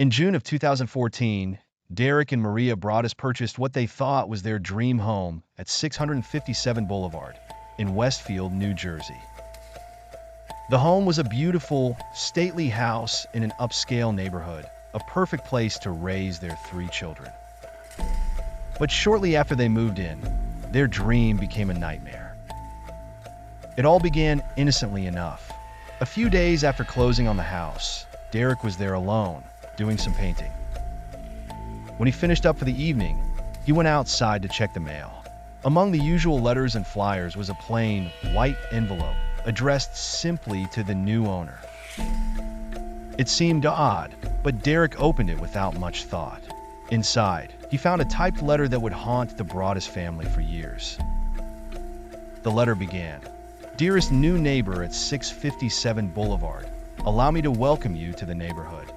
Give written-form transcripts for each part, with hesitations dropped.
In June of 2014, Derek and Maria Broaddus purchased what they thought was their dream home at 657 Boulevard in Westfield, New Jersey. The home was a beautiful, stately house in an upscale neighborhood, a perfect place to raise their 3 children. But shortly after they moved in, their dream became a nightmare. It all began innocently enough. A few days after closing on the house, Derek was there alone, doing some painting. When he finished up for the evening, he went outside to check the mail. Among the usual letters and flyers was a plain, white envelope addressed simply to the new owner. It seemed odd, but Derek opened it without much thought. Inside, he found a typed letter that would haunt the Broaddus family for years. The letter began, "Dearest new neighbor at 657 Boulevard, allow me to welcome you to the neighborhood."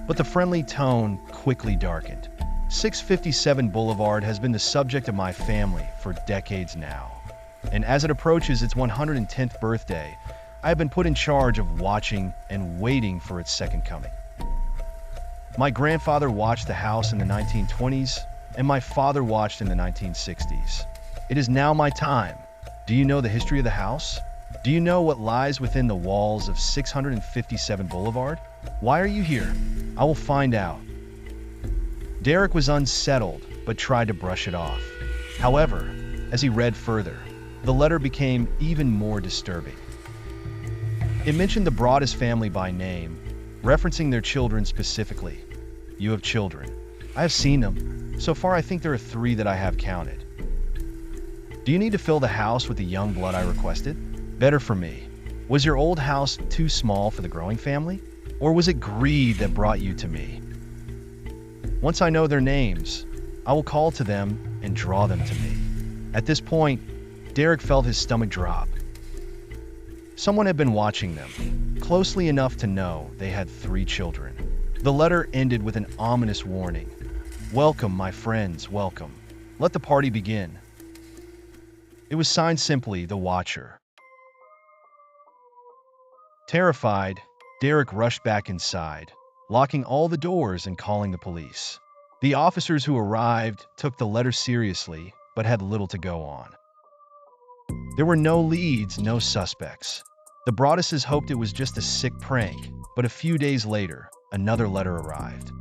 But the friendly tone quickly darkened. 657 Boulevard has been the subject of my family for decades now. And as it approaches its 110th birthday, I have been put in charge of watching and waiting for its second coming. My grandfather watched the house in the 1920s, and my father watched in the 1960s. It is now my time. Do you know the history of the house? Do you know what lies within the walls of 657 Boulevard? Why are you here? I will find out. Derek was unsettled, but tried to brush it off. However, as he read further, the letter became even more disturbing. It mentioned the Broaddus family by name, referencing their children specifically. "You have children. I have seen them. So far, I think there are 3 that I have counted. Do you need to fill the house with the young blood I requested? Better for me. Was your old house too small for the growing family? Or was it greed that brought you to me? Once I know their names, I will call to them and draw them to me." At this point, Derek felt his stomach drop. Someone had been watching them, closely enough to know they had 3 children. The letter ended with an ominous warning. "Welcome, my friends, welcome. Let the party begin." It was signed simply, "The Watcher." Terrified, Derek rushed back inside, locking all the doors and calling the police. The officers who arrived took the letter seriously, but had little to go on. There were no leads, no suspects. The Broadduses hoped it was just a sick prank, but a few days later, another letter arrived.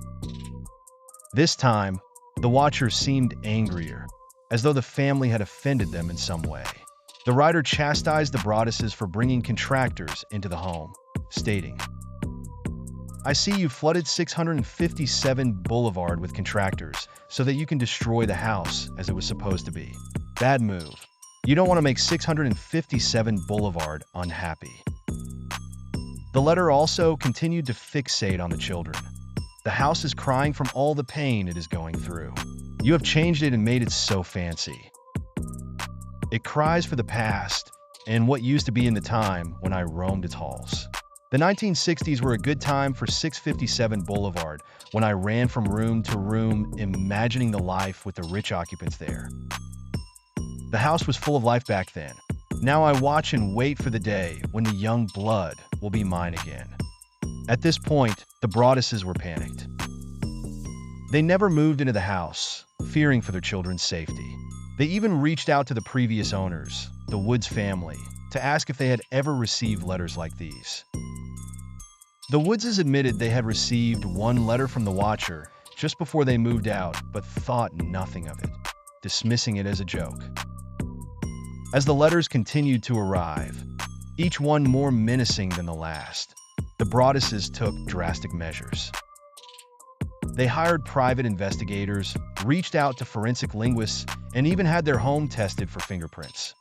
This time, the Watcher seemed angrier, as though the family had offended them in some way. The writer chastised the Broadduses for bringing contractors into the home, stating, "I see you flooded 657 Boulevard with contractors so that you can destroy the house as it was supposed to be. Bad move. You don't want to make 657 Boulevard unhappy." The letter also continued to fixate on the children. "The house is crying from all the pain it is going through. You have changed it and made it so fancy. It cries for the past and what used to be in the time when I roamed its halls. The 1960s were a good time for 657 Boulevard when I ran from room to room imagining the life with the rich occupants there. The house was full of life back then. Now I watch and wait for the day when the young blood will be mine again." At this point, the Broadduses were panicked. They never moved into the house, fearing for their children's safety. They even reached out to the previous owners, the Woods family, to ask if they had ever received letters like these. The Woodses admitted they had received one letter from the Watcher just before they moved out, but thought nothing of it, dismissing it as a joke. As the letters continued to arrive, each one more menacing than the last, the Broadduses took drastic measures. They hired private investigators, reached out to forensic linguists, and even had their home tested for fingerprints.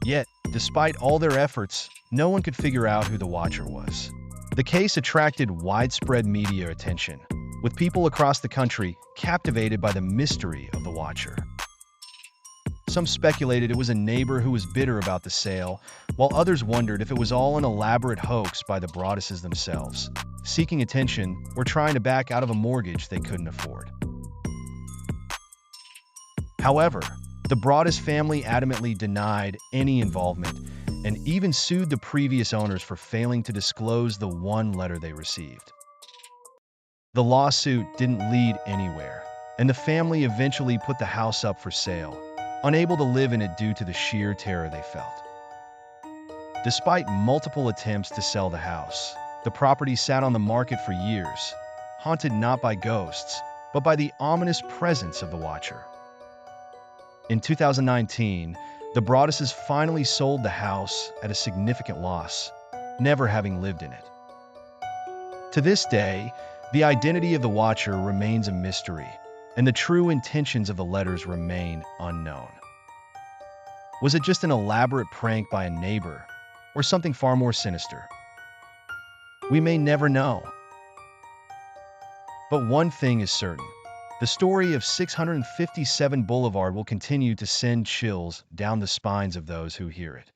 Yet, despite all their efforts, no one could figure out who the Watcher was. The case attracted widespread media attention, with people across the country captivated by the mystery of the Watcher. Some speculated it was a neighbor who was bitter about the sale, while others wondered if it was all an elaborate hoax by the Broadduses themselves, seeking attention or trying to back out of a mortgage they couldn't afford. However, the Broaddus family adamantly denied any involvement, and even sued the previous owners for failing to disclose the one letter they received. The lawsuit didn't lead anywhere, and the family eventually put the house up for sale, unable to live in it due to the sheer terror they felt. Despite multiple attempts to sell the house, the property sat on the market for years, haunted not by ghosts, but by the ominous presence of the watcher. In 2019, the Broaddus's finally sold the house at a significant loss, never having lived in it. To this day, the identity of the watcher remains a mystery, and the true intentions of the letters remain unknown. Was it just an elaborate prank by a neighbor, or something far more sinister? We may never know. But one thing is certain. The story of 657 Boulevard will continue to send chills down the spines of those who hear it.